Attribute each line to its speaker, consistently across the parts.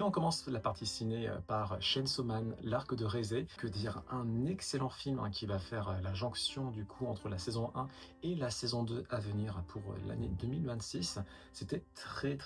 Speaker 1: Et on commence la partie ciné par Chainsaw Man, l'arc de Rézé. Que dire, un excellent film qui va faire la jonction du coup entre la saison 1 et la saison 2 à venir pour l'année 2026. C'était très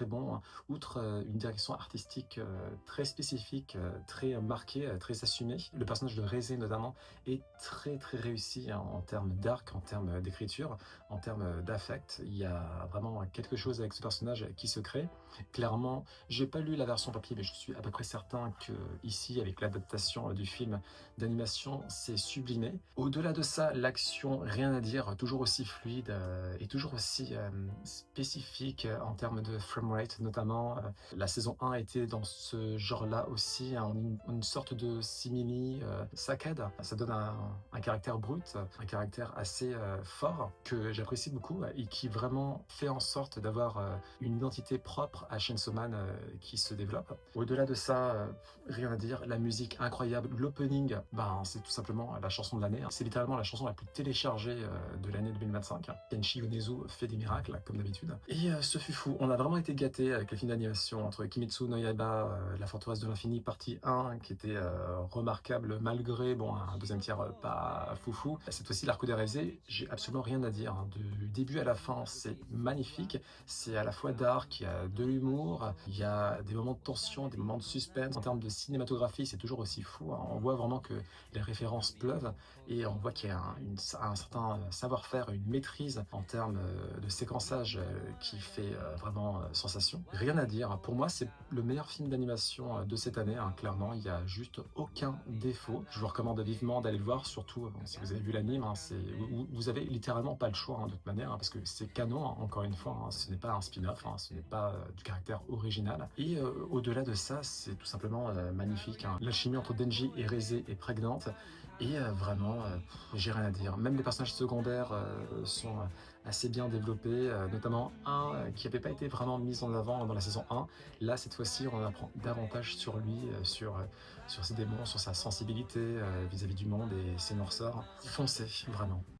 Speaker 1: bon, hein. Outre une direction artistique très spécifique, très marquée, très assumée, le personnage de Rézé notamment est très réussi, hein, en termes d'arc, en termes d'écriture, en termes d'affect. Il y a vraiment quelque chose avec ce personnage qui se crée. Clairement, j'ai pas lu la version papier, mais je suis à peu près certain que ici, avec l'adaptation du film d'animation, c'est sublimé. Au-delà de ça, l'action, rien à dire, toujours aussi fluide et toujours aussi spécifique en termes de framerate notamment. La saison 1 était dans ce genre-là aussi, hein, une sorte de simili saccade. Ça donne un caractère brut, un caractère assez fort que j'apprécie beaucoup et qui vraiment fait en sorte d'avoir une identité propre à Chainsaw Man qui se développe. Au-delà de ça, rien à dire, la musique incroyable, l'opening, ben, c'est tout simplement la chanson de l'année, hein. C'est littéralement la chanson la plus téléchargée de l'année 2025. Kenshi Yonezu fait des miracles, comme d'habitude. Et ce fut fou, on a vraiment été gâtés avec les films d'animation entre Kimetsu no Yaiba, La Forteresse de l'Infini, partie 1, qui était remarquable malgré bon, un deuxième tiers pas foufou. Cette fois-ci, l'arc des Rézé, j'ai absolument rien à dire, hein. Du début à la fin, c'est magnifique. C'est à la fois dark, il y a de l'humour, il y a des moments de tension, des moments de suspense. En termes de cinématographie, c'est toujours aussi fou, hein. On voit vraiment que les références pleuvent et on voit qu'il y a un certain savoir-faire, une maîtrise en termes de séquençage qui fait vraiment sensation. Rien à dire. Pour moi, c'est le meilleur film d'animation de cette année, hein, clairement. Il n'y a juste aucun défaut. Je vous recommande vivement d'aller le voir, surtout bon, si vous avez vu l'anime. Hein, vous avez littéralement pas le choix, hein, de toute manière, hein, parce que c'est canon, hein, encore une fois. Hein, ce n'est pas un spin-off, hein, ce n'est pas du caractère original. Et au-delà de ça, c'est tout simplement magnifique, hein. L'alchimie entre Denji et Rézé est prégnante. Et vraiment, j'ai rien à dire. Même les personnages secondaires sont assez bien développés, notamment un qui n'avait pas été vraiment mis en avant dans la saison 1. Là, cette fois-ci, on en apprend davantage sur lui, sur ses démons, sur sa sensibilité vis-à-vis du monde et ses noirceurs. Foncez, vraiment.